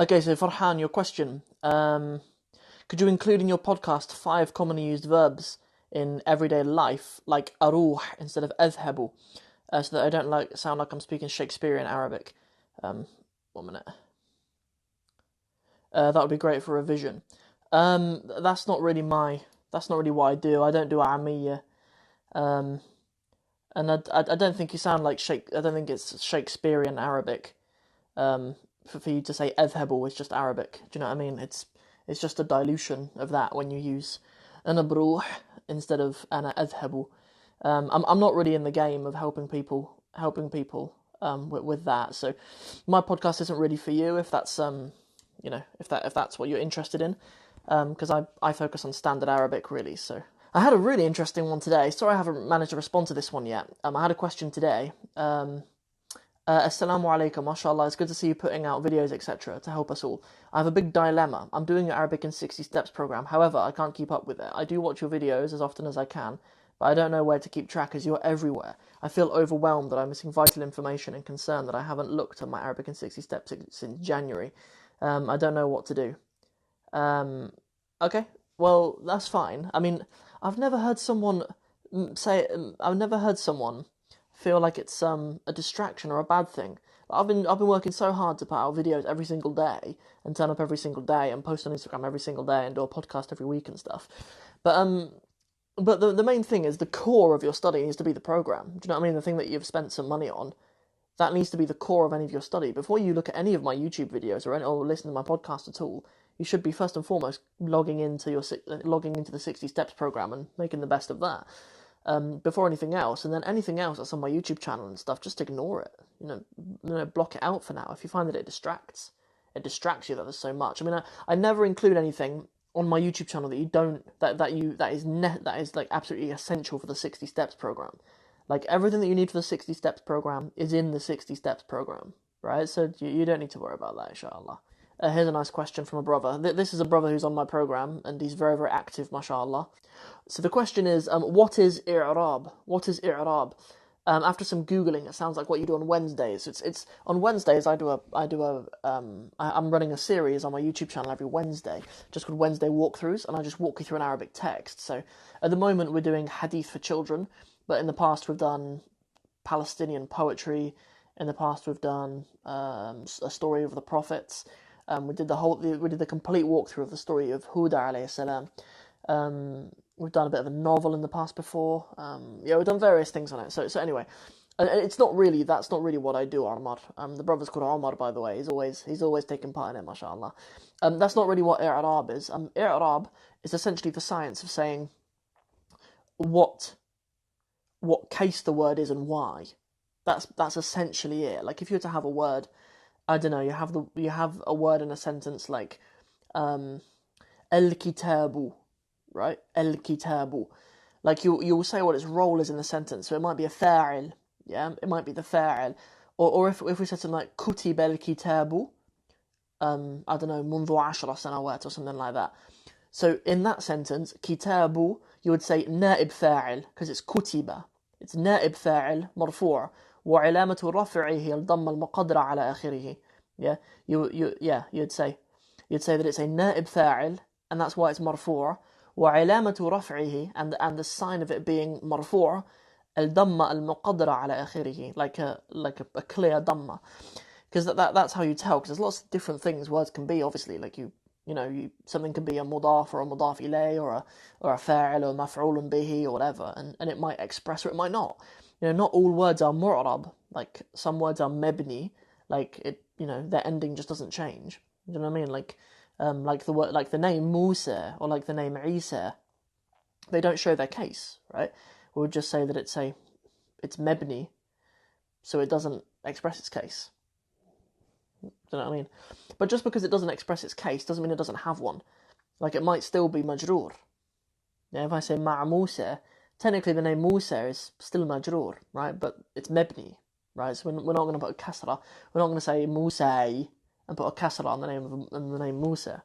Okay, so Farhan, your question. Could you include in your podcast 5 commonly used verbs in everyday life, like aruh instead of adhabu, so that I don't sound like I'm speaking Shakespearean Arabic? 1 minute. That would be great for revision. That's not really what I do. I don't do Amiyya. And I don't think you sound like I don't think it's Shakespearean Arabic. For you to say adhabu is just Arabic. Do you know what I mean? It's just a dilution of that when you use ana bruh instead of ana adhabu. I'm not really in the game of helping people with that. So my podcast isn't really for you if that's if that's what you're interested in, because I focus on standard Arabic really. So I had a really interesting one today. Sorry I haven't managed to respond to this one yet. I had a question today. Assalamu alaikum, mashallah, it's good to see you putting out videos, etc., to help us all. I have a big dilemma. I'm doing your Arabic in 60 Steps program, however, I can't keep up with it. I do watch your videos as often as I can, but I don't know where to keep track as you're everywhere. I feel overwhelmed that I'm missing vital information and concerned that I haven't looked at my Arabic in 60 Steps since January. I don't know what to do. Okay, well, that's fine. I mean, I've never heard someone feel like it's a distraction or a bad thing. I've been working so hard to put out videos every single day and turn up every single day and post on Instagram every single day and do a podcast every week and stuff. But the main thing is the core of your study needs to be the program. Do you know what I mean? The thing that you've spent some money on, that needs to be the core of any of your study. Before you look at any of my YouTube videos or listen to my podcast at all, you should be first and foremost logging into the 60 Steps program and making the best of that. Before anything else, and then anything else that's on my YouTube channel and stuff, just ignore it. Block it out for now. If you find that it distracts you, that there's so much. I mean, I never include anything on my YouTube channel that is like absolutely essential for the 60 Steps program. Like everything that you need for the 60 Steps program is in the 60 Steps program, right? So you don't need to worry about that, inshallah. Here's a nice question from a brother. This is a brother who's on my program, and he's very, very active, mashallah. So the question is, what is i'rab? What is i'rab? After some googling, it sounds like what you do on Wednesdays. It's on Wednesdays. I'm running a series on my YouTube channel every Wednesday, just called Wednesday Walkthroughs, and I just walk you through an Arabic text. So at the moment we're doing hadith for children, but in the past we've done Palestinian poetry. In the past we've done a story of the prophets. We did the complete walkthrough of the story of Huda alayhi salam. We've done a bit of a novel in the past before. We've done various things on it. So anyway, that's not really what I do, Omar. The brother's called Omar, by the way. He's always taking part in it, mashallah. That's not really what i'rab is. I'rab is essentially the science of saying what case the word is and why. That's essentially it. Like if you were to have a word, I don't know, you have a word in a sentence like el-kitabu, right? El-kitabu. Like you'll say what its role is in the sentence. So it might be a fa'il, yeah? It might be the fa'il. Or if we said something like kutib el-kitabu, I don't know, منذ 10 سنوات or something like that. So in that sentence, kitabu, you would say na'ib fa'il, because it's kutiba. It's na'ib fa'il مرفوع. وعلامة رفعه الضمة المقدرة على آخره. Yeah, you'd say that it's a نائب فاعل, and that's why it's مرفوع. وعلامة رفعه, and the sign of it being مرفوع الضمة المقدرة على آخره, like a clear ضمة, because that's how you tell. Because there's lots of different things words can be. Obviously, like something can be a mudaf or a mudaf ilay or a fa'il or maf'ulun bihi or whatever, and it might express or it might not. Not all words are mu'rab. Like some words are mebni, like it. Their ending just doesn't change. You know what I mean? Like the word, like the name Musa or like the name Isa, they don't show their case, right? We would just say that it's mebni, so it doesn't express its case. Do you know what I mean? But just because it doesn't express its case doesn't mean it doesn't have one. Like it might still be majroor. Yeah, if I say ma'a Musa, technically the name Musa is still majroor, right? But it's mebni, right? So we're not going to put a kasra. We're not going to say Musa and put a kasra on the name Musa.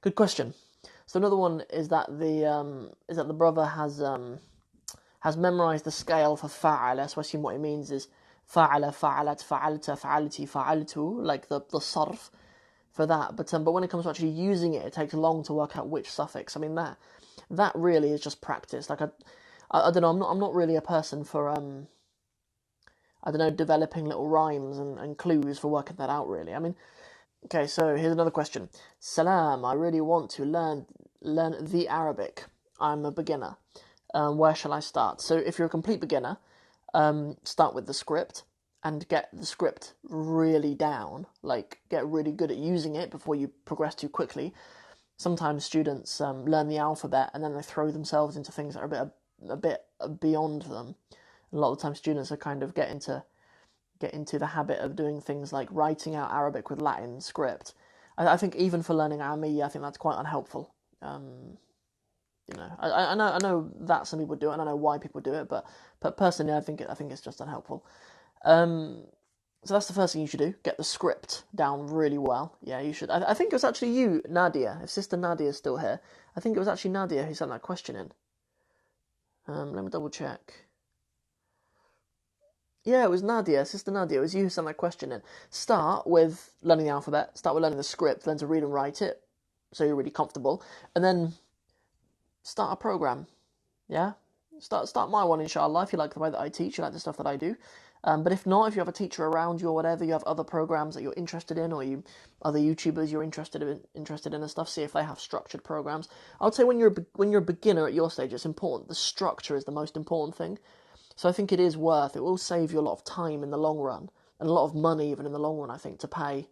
Good question. So another one is that the brother has memorized the scale for fa'ala. So I assume what it means is fa'ala, fa'alat, fa'alta, fa'alti, fa'altu, like the sarf. for that. But when it comes to actually using it, it takes long to work out which suffix. I mean, that really is just practice. Like I don't know. I'm not really a person for I don't know, developing little rhymes and clues for working that out. Really. I mean, okay. So here's another question. Salam. I really want to learn the Arabic. I'm a beginner. Where shall I start? So if you're a complete beginner, start with the script and get the script really down. Like, get really good at using it before you progress too quickly. Sometimes students learn the alphabet and then they throw themselves into things that are a bit beyond them. A lot of the time, students are kind of get into the habit of doing things like writing out Arabic with Latin script. I think even for learning Arami, I think that's quite unhelpful. You know, I know that some people do it, and I know why people do it, but personally, I think it's just unhelpful. So that's the first thing you should do: get the script down really well. Yeah, you should. I think it was actually you, Nadia. If Sister Nadia is still here, I think it was actually Nadia who sent that question in. Let me double check. Yeah, it was Nadia, Sister Nadia. It was you who sent that question in. Start with learning the alphabet. Start with learning the script. Learn to read and write it, so you're really comfortable, and then start a program. Yeah, start my one, inshallah. If you like the way that I teach, you like the stuff that I do. But if not, if you have a teacher around you or whatever, you have other programs that you're interested in, or other YouTubers you're interested in and stuff. See if they have structured programs. I would say when you're a beginner at your stage, it's important. The structure is the most important thing. So I think it is worth. It will save you a lot of time in the long run, and a lot of money even in the long run. I think to pay,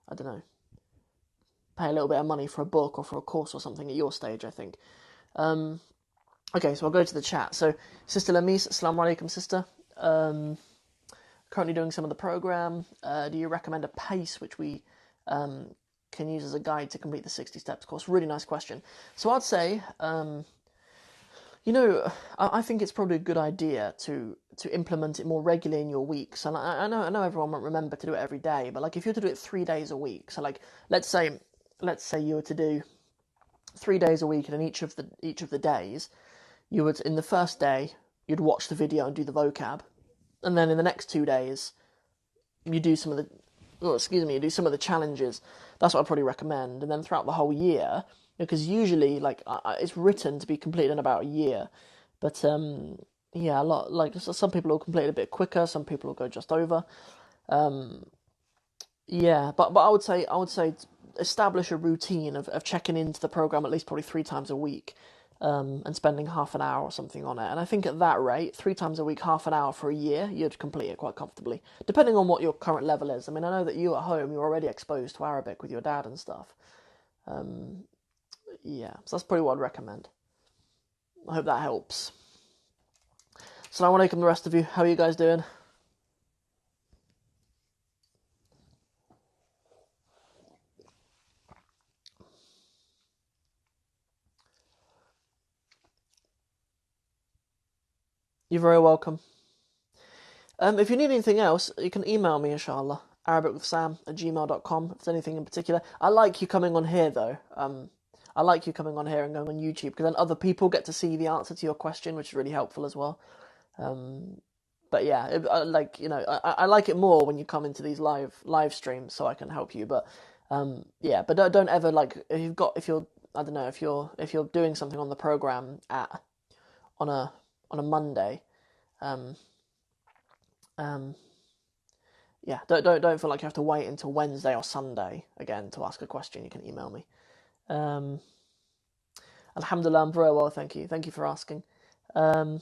I don't know, pay a little bit of money for a book or for a course or something at your stage. I think. Okay, so I'll go to the chat. So, Sister Lamis, Assalamu alaikum, sister. Currently doing some of the program. Do you recommend a pace which we can use as a guide to complete the 60 steps course? Really nice question. So I'd say, I think it's probably a good idea to implement it more regularly in your weeks. And I know everyone won't remember to do it every day, but like if you were to do it 3 days a week, so like let's say you were to do 3 days a week, and in each of the days, you would, in the first day, you'd watch the video and do the vocab, and then in the next 2 days, you do some of the challenges. That's what I'd probably recommend. And then throughout the whole year, because usually, like, it's written to be completed in about a year, but yeah, a lot, like, some people will complete it a bit quicker, some people will go just over. Yeah, but I would say establish a routine of checking into the program at least probably 3 times a week, and spending half an hour or something on it. And I think at that rate, 3 times a week, half an hour for a year, you'd complete it quite comfortably, depending on what your current level is. I mean, I know that you at home, you're already exposed to Arabic with your dad and stuff. Yeah, so that's probably what I'd recommend. I hope that helps. Assalamu alaikum, the rest of you. How are you guys doing? You're very welcome. If you need anything else, you can email me, inshallah. ArabicWithSam@gmail.com. If there's anything in particular. I like you coming on here, though. I like you coming on here and going on YouTube, because then other people get to see the answer to your question, which is really helpful as well. But yeah, I like it more when you come into these live streams, so I can help you. But yeah, but don't ever, like, if you're doing something on the program on a Monday, yeah, don't feel like you have to wait until Wednesday or Sunday again to ask a question. You can email me. Alhamdulillah, I'm very well, thank you. Thank you for asking. Are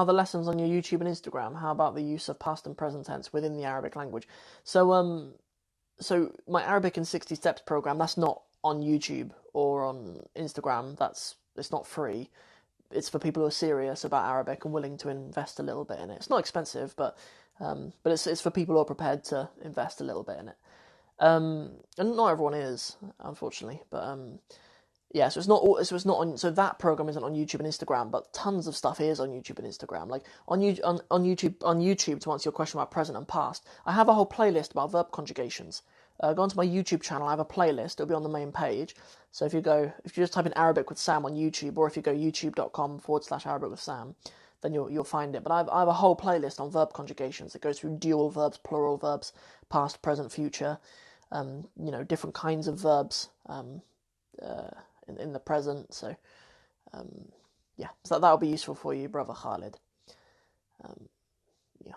the lessons on your YouTube and Instagram? How about the use of past and present tense within the Arabic language? So my Arabic in 60 Steps program, that's not on YouTube or on Instagram. It's not free. It's for people who are serious about Arabic and willing to invest a little bit in it. It's not expensive, but it's for people who are prepared to invest a little bit in it. And not everyone is, unfortunately, but yeah, so it's not on. So that program isn't on YouTube and Instagram, but tons of stuff is on YouTube and Instagram. Like on YouTube, to answer your question about present and past, I have a whole playlist about verb conjugations. Go onto my YouTube channel. I have a playlist. It'll be on the main page. So if you just type in Arabic with Sam on YouTube, or if you go youtube.com/Arabic with Sam, then you'll find it. But I have a whole playlist on verb conjugations that goes through dual verbs, plural verbs, past, present, future, different kinds of verbs in the present. So so that'll be useful for you, brother Khalid. Yeah.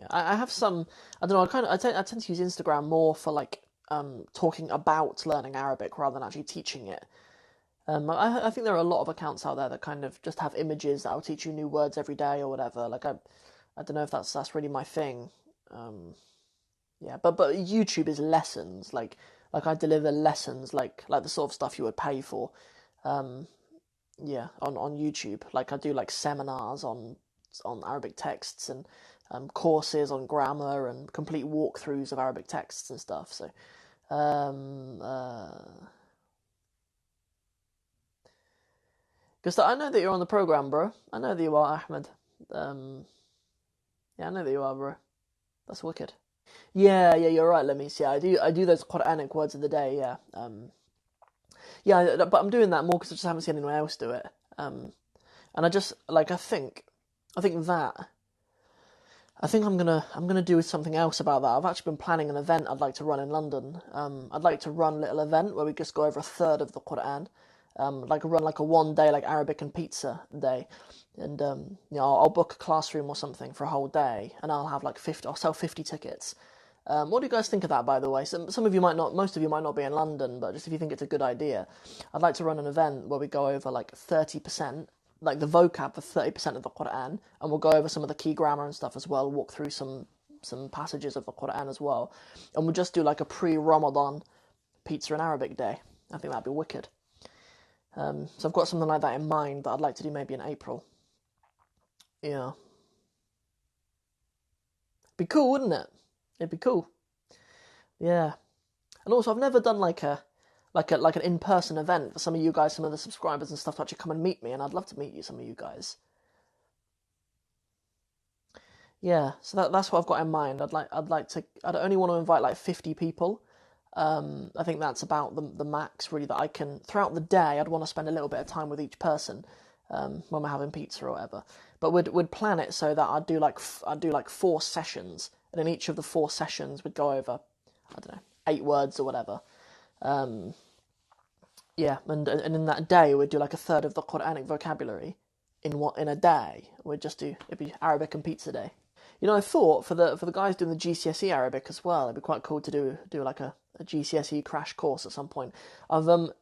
I have some. I don't know. I tend to use Instagram more for like talking about learning Arabic rather than actually teaching it. I think there are a lot of accounts out there that kind of just have images that will teach you new words every day or whatever. Like I don't know if that's really my thing. But YouTube is lessons. Like I deliver lessons like the sort of stuff you would pay for. On YouTube. Like I do like seminars on Arabic texts and courses on grammar and complete walkthroughs of Arabic texts and stuff. So because I know that you're on the program, bro. I know that you are, Ahmed. I know that you are, bro. That's wicked. Yeah, you're right, Lemis. Yeah, I do those Quranic words of the day. Yeah, but I'm doing that more because I just haven't seen anyone else do it. And I just like I think that. I think I'm gonna do something else about that. I've actually been planning an event I'd like to run in London. I'd like to run a little event where we just go over a third of the Quran. Run like a 1 day like Arabic and pizza day, and I'll book a classroom or something for a whole day, and I'll have like 50. I'll sell 50 tickets. What do you guys think of that, by the way? Some of you might not, most of you might not be in London, but just if you think it's a good idea, I'd like to run an event where we go over like 30%, like the vocab for 30% of the Quran, and we'll go over some of the key grammar and stuff as well, walk through some passages of the Quran as well, and we'll just do like a pre-Ramadan pizza and Arabic day. I think that'd be wicked. So I've got something like that in mind that I'd like to do maybe in April. Yeah. Be cool, wouldn't it? It'd be cool. Yeah. And also I've never done like an in-person event for some of you guys, some of the subscribers and stuff to actually come and meet me, and I'd love to meet some of you guys. Yeah, so that's what I've got in mind. I'd only want to invite like 50 people. I think that's about the max really that I can throughout the day. I'd want to spend a little bit of time with each person when we're having pizza or whatever. But we'd plan it so that I'd do like 4 sessions, and in each of the 4 sessions we'd go over, I don't know, 8 words or whatever. And in that day we'd do like a third of the Quranic vocabulary in a day. It'd be Arabic and pizza day. I thought for the guys doing the GCSE Arabic as well, it'd be quite cool to do like a GCSE crash course at some point. I've a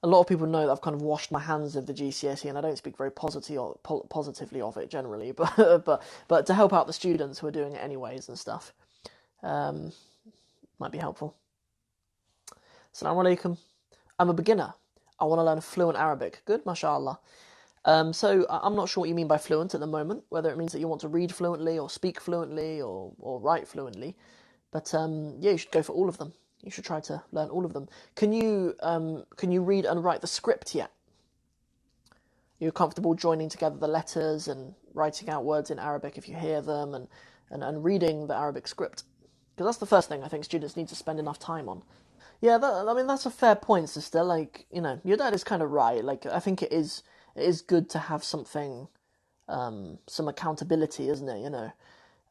lot of people know that I've kind of washed my hands of the GCSE, and I don't speak very positively of it generally. But to help out the students who are doing it anyways and stuff, might be helpful. Assalamu alaikum. I'm a beginner. I want to learn fluent Arabic. Good, mashallah. So I'm not sure what you mean by fluent at the moment, whether it means that you want to read fluently or speak fluently or write fluently. But you should go for all of them. You should try to learn all of them. Can you read and write the script yet? You're comfortable joining together the letters and writing out words in Arabic if you hear them, and reading the Arabic script? Because that's the first thing I think students need to spend enough time on. Yeah, that's a fair point, sister. Like, your dad is kind of right. Like, I think it is good to have something, some accountability, isn't it?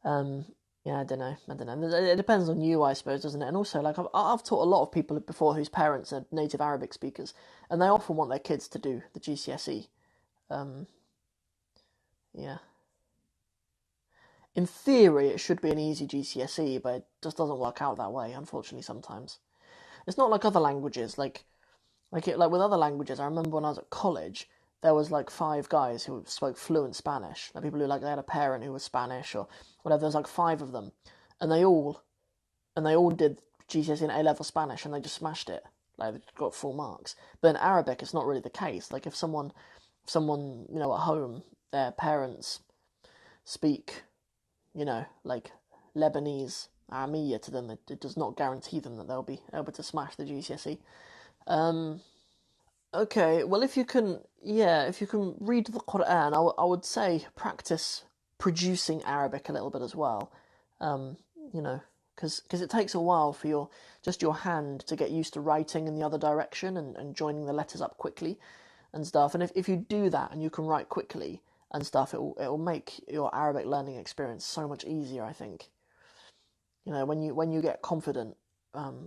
I don't know. It depends on you, I suppose, doesn't it? And also, like, I've taught a lot of people before whose parents are native Arabic speakers, and they often want their kids to do the GCSE. Yeah. In theory, it should be an easy GCSE, but it just doesn't work out that way, unfortunately, sometimes. It's not like other languages. Like with other languages, I remember when I was at college, there was like 5 guys who spoke fluent Spanish. Like people who they had a parent who was Spanish or whatever. There was like 5 of them, and they all did GCSE and A-level Spanish, and they just smashed it. Like they got full marks. But in Arabic, it's not really the case. Like if someone at home, their parents speak, like Lebanese Aramiya to them, it does not guarantee them that they'll be able to smash the GCSE. Okay, well, if you can read the Quran, I would say practice producing Arabic a little bit as well. because it takes a while for your hand to get used to writing in the other direction and joining the letters up quickly and stuff. And if you do that and you can write quickly and stuff, it'll make your Arabic learning experience so much easier, I think. When you get confident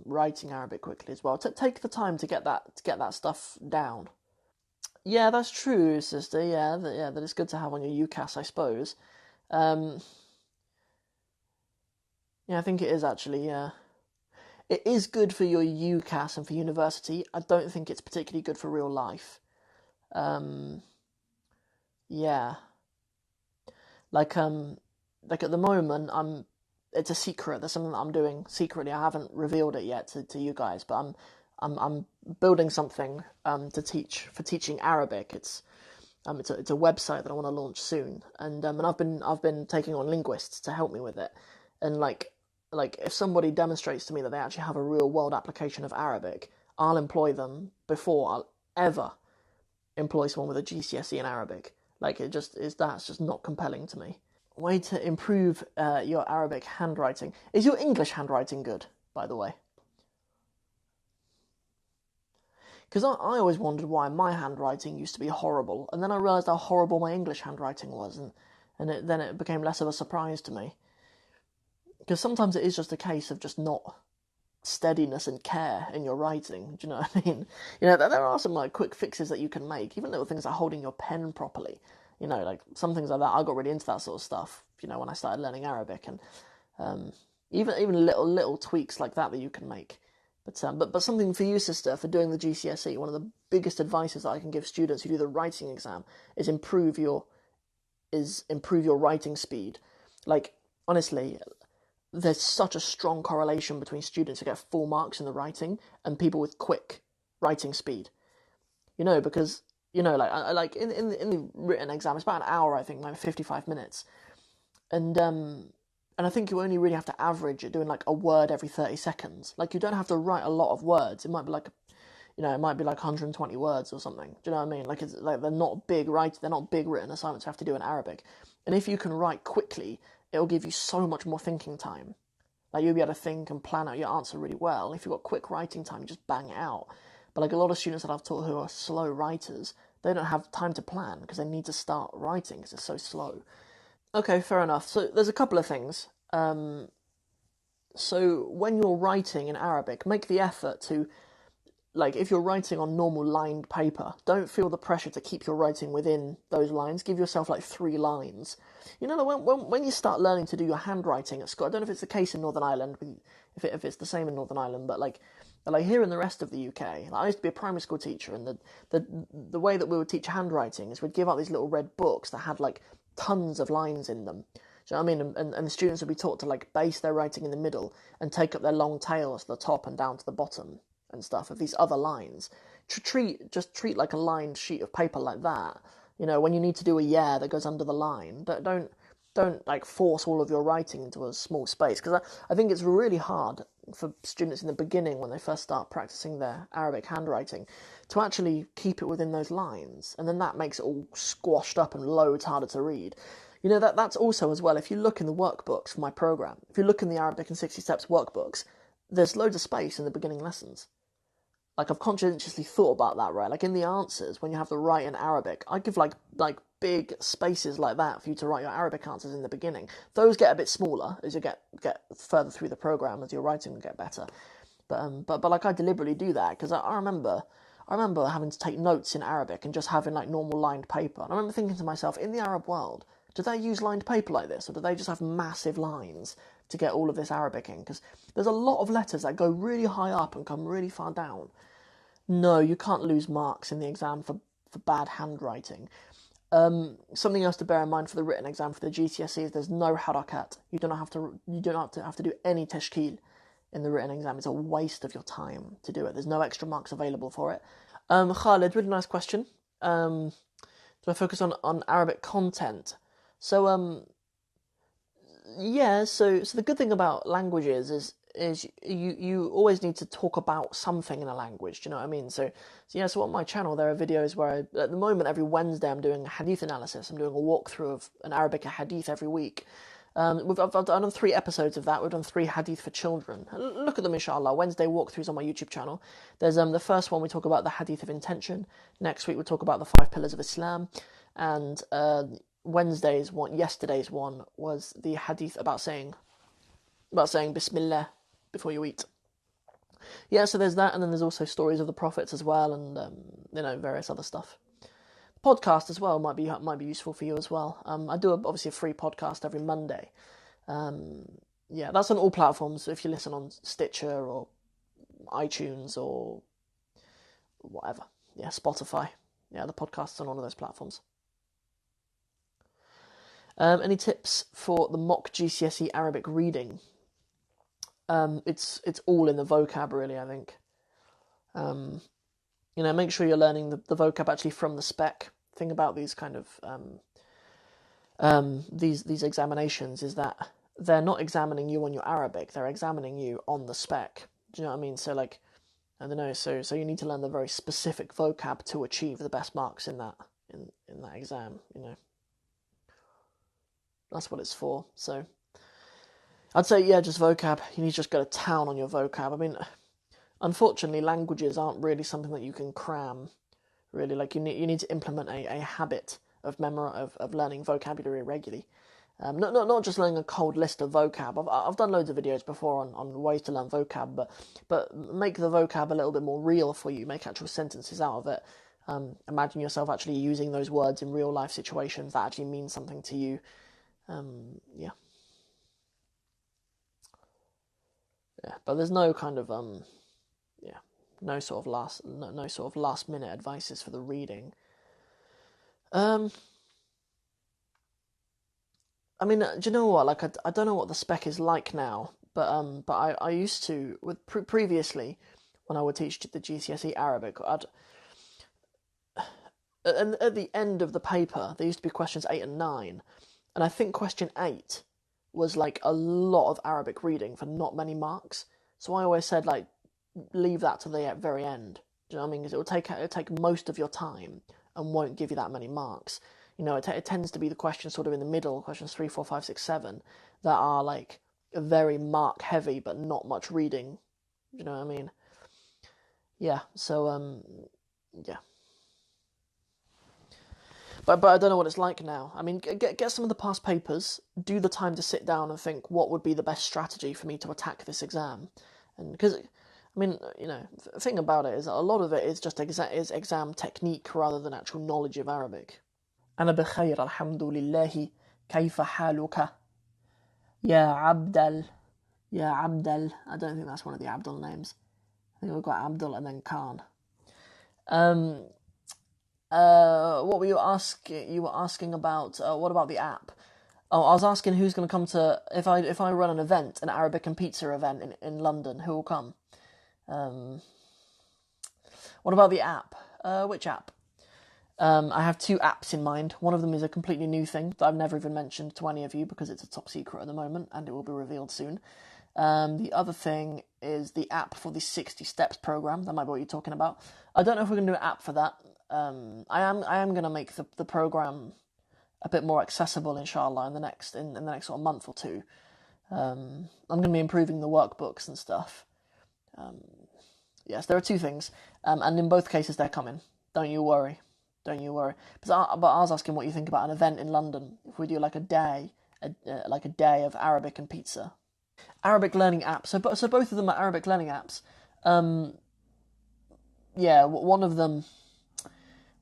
writing Arabic quickly as well, take the time to get that stuff down. Yeah, that's true, sister. Yeah, that is good to have on your UCAS, I suppose. Um, yeah, I think it is actually. Yeah, it is good for your UCAS and for university. I don't think it's particularly good for real life. Um, yeah, like um, like at the moment, it's a secret. There's something that I'm doing secretly. I haven't revealed it yet to you guys, but I'm building something to teach for teaching Arabic. It's a website that I want to launch soon, and I've been taking on linguists to help me with it, and like if somebody demonstrates to me that they actually have a real world application of Arabic, I'll employ them before I'll ever employ someone with a GCSE in Arabic. Like that's just not compelling to me. Way to improve your Arabic handwriting. Is your English handwriting good, by the way? Because I always wondered why my handwriting used to be horrible, and then I realised how horrible my English handwriting was, and then it became less of a surprise to me. Because sometimes it is just a case of just not steadiness and care in your writing. Do you know what I mean? There are some like quick fixes that you can make, even little things like holding your pen properly. Like some things like that. I got really into that sort of stuff. When I started learning Arabic, and even little tweaks like that you can make. But something for you, sister, for doing the GCSE, one of the biggest advices that I can give students who do the writing exam is improve your writing speed. Like, honestly, there's such a strong correlation between students who get full marks in the writing and people with quick writing speed. Because like in the written exam, it's about an hour, I think, like 55 minutes, and I think you only really have to average at doing like a word every 30 seconds. Like, you don't have to write a lot of words. It might be like, it might be like 120 words or something. Do you know what I mean? Like, it's like they're not big written assignments you have to do in Arabic. And if you can write quickly, it'll give you so much more thinking time. Like, you'll be able to think and plan out your answer really well. If you've got quick writing time, you just bang it out. But like a lot of students that I've taught who are slow writers, they don't have time to plan because they need to start writing because it's so slow. Okay, fair enough. So there's a couple of things. So when you're writing in Arabic, make the effort to, like, if you're writing on normal lined paper, don't feel the pressure to keep your writing within those lines. Give yourself like 3 lines. When you start learning to do your handwriting at school, I don't know if it's the case in Northern Ireland, if it's the same in Northern Ireland, but like here in the rest of the UK, like, I used to be a primary school teacher, and the way that we would teach handwriting is we'd give out these little red books that had like tons of lines in them. Do you know what I mean? And the students would be taught to like base their writing in the middle and take up their long tails to the top and down to the bottom and stuff of these other lines. Treat like a lined sheet of paper like that. When you need to do a yeah that goes under the line, don't like force all of your writing into a small space, because I think it's really hard for students in the beginning when they first start practicing their Arabic handwriting to actually keep it within those lines, and then that makes it all squashed up and loads harder to read. That's also as well, if you look in the workbooks for my program, if you look in the Arabic in 60 Steps workbooks, there's loads of space in the beginning lessons. Like, I've conscientiously thought about that, right? Like, in the answers, when you have to write in Arabic, I give like big spaces like that for you to write your Arabic answers in the beginning. Those get a bit smaller as you get further through the program, as your writing will get better. But like, I deliberately do that because I remember having to take notes in Arabic and just having like normal lined paper. And I remember thinking to myself, in the Arab world, do they use lined paper like this, or do they just have massive lines to get all of this Arabic in? Because there's a lot of letters that go really high up and come really far down. No, you can't lose marks in the exam for bad handwriting. Something else to bear in mind for the written exam for the GCSE is there's no harakat. You don't have to do any tashkil in the written exam. It's a waste of your time to do it. There's no extra marks available for it. Khalid, really nice question. Do I focus on Arabic content? So yeah. So the good thing about languages is you always need to talk about something in a language. Do you know what I mean? So on my channel there are videos where at the moment every Wednesday I'm doing a hadith analysis. I'm doing a walkthrough of an Arabic hadith every week, I've done 3 episodes of that. We've done 3 hadith for children. Look at them, inshallah. Wednesday walkthroughs on my YouTube channel. There's the first one we talk about the hadith of intention. Next week we talk about the 5 pillars of Islam, and yesterday's one was the hadith about saying Bismillah before you eat. Yeah, so there's that, and then there's also stories of the prophets as well, and various other stuff. Podcast as well might be useful for you as well. I do obviously a free podcast every Monday. That's on all platforms. So if you listen on Stitcher or iTunes or whatever, Spotify, the podcast's on all of those platforms. Any tips for the mock GCSE Arabic reading? It's all in the vocab, really, I think. Make sure you're learning the vocab actually from the spec. Thing about these kind of these examinations is that they're not examining you on your Arabic; they're examining you on the spec. Do you know what I mean? So, like, I don't know. So you need to learn the very specific vocab to achieve the best marks in that exam. That's what it's for. So, I'd say just vocab. You need to just go to town on your vocab. I mean, unfortunately, languages aren't really something that you can cram. Really, like you need to implement a habit of learning vocabulary regularly. Not just learning a cold list of vocab. I've done loads of videos before on ways to learn vocab, but make the vocab a little bit more real for you. Make actual sentences out of it. Imagine yourself actually using those words in real life situations that actually mean something to you. But there's no kind of no sort of last minute advices for the reading. I mean, do you know what? Like, I don't know what the spec is like now, but I used to previously when I would teach the GCSE Arabic, and at the end of the paper there used to be questions 8 and 9, and I think question 8 was like a lot of Arabic reading for not many marks. So I always said, like, leave that to the very end. Do you know what I mean? Because it'll take most of your time and won't give you that many marks. It tends to be the questions sort of in the middle, questions 3, 4, 5, 6, 7, that are like very mark heavy but not much reading. Do you know what I mean? Yeah. So But I don't know what it's like now. I mean, get some of the past papers, do the time to sit down and think what would be the best strategy for me to attack this exam. And because, I mean, the thing about it is that a lot of it is just exam technique rather than actual knowledge of Arabic. أنا بخير الحمد لله كيف حالك يا عبدل I don't think that's one of the Abdul names. I think we've got Abdul and then Khan. What were you asking? You were asking about what about the app? Oh, I was asking who's going to come to if I run an event, an Arabic and pizza event in London, who will come? What about the app? Which app? I have 2 apps in mind. One of them is a completely new thing that I've never even mentioned to any of you because it's a top secret at the moment and it will be revealed soon. The other thing is the app for the 60 Steps program. That might be what you're talking about. I don't know if we're going to do an app for that. I am going to make the program a bit more accessible, inshallah, in the next sort of month or 2. I'm going to be improving the workbooks and stuff. Yes, there are 2 things, and in both cases they're coming. Don't you worry. But I was asking what you think about an event in London. If we do like a day of Arabic and pizza. Arabic learning apps. So both of them are Arabic learning apps.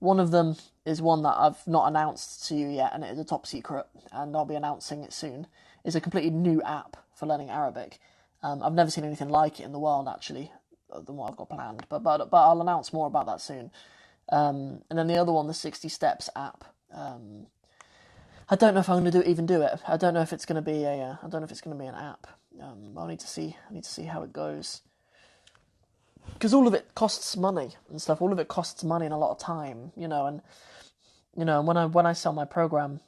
One of them is one that I've not announced to you yet, and it is a top secret, and I'll be announcing it soon. It's a completely new app for learning Arabic. I've never seen anything like it in the world, actually, than what I've got planned. But I'll announce more about that soon. And then the other one, the 60 Steps app. I don't know if I'm going to do it. I don't know if it's going to be an app. I'll need to see how it goes. Because all of it costs money and stuff. All of it costs money and a lot of time, And when I sell my program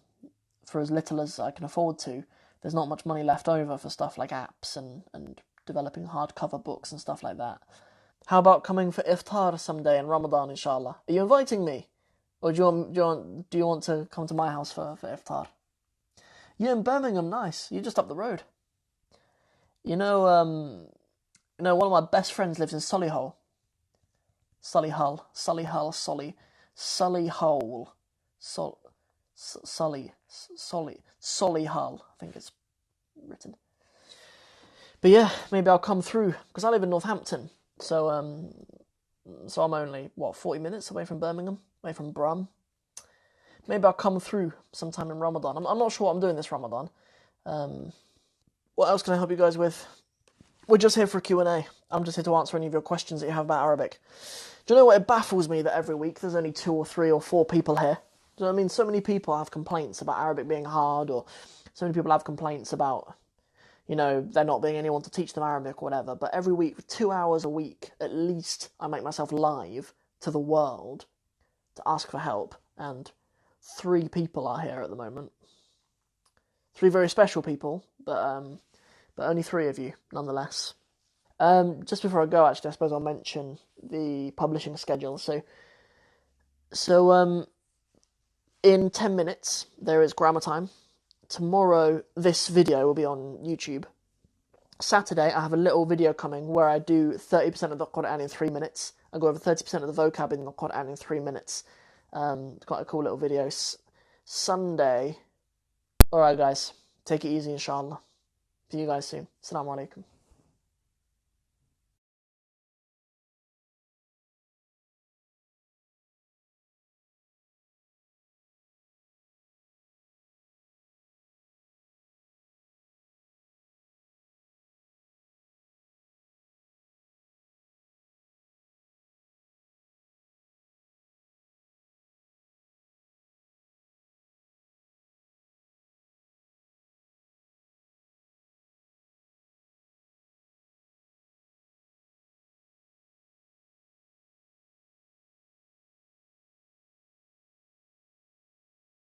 for as little as I can afford to, there's not much money left over for stuff like apps and developing hardcover books and stuff like that. How about coming for iftar someday in Ramadan, inshallah? Are you inviting me, or do you want to come to my house for iftar? You're in Birmingham, nice. You're just up the road. You know, one of my best friends lives in Solihull. Solihull, Solihull. Solihull, I think it's written. But yeah, maybe I'll come through, because I live in Northampton, so I'm only, 40 minutes away from Birmingham, away from Brum. Maybe I'll come through sometime in Ramadan. I'm not sure what I'm doing this Ramadan. What else can I help you guys with? We're just here for a Q&A. I'm just here to answer any of your questions that you have about Arabic. Do you know what? It baffles me that every week there's only 2 or 3 or 4 people here. Do you know what I mean? So many people have complaints about Arabic being hard, or so many people have complaints about, there not being anyone to teach them Arabic or whatever. But every week, for 2 hours a week, at least, I make myself live to the world to ask for help. And 3 people are here at the moment. 3 very special people, but only 3 of you, nonetheless. Just before I go, actually, I suppose I'll mention the publishing schedule. So in 10 minutes, there is grammar time. Tomorrow, this video will be on YouTube. Saturday, I have a little video coming where I do 30% of the Quran in 3 minutes. I go over 30% of the vocab in the Quran in 3 minutes. It's quite a cool little video. Sunday. Alright, guys. Take it easy, inshallah. See you guys soon. Assalamu alaikum.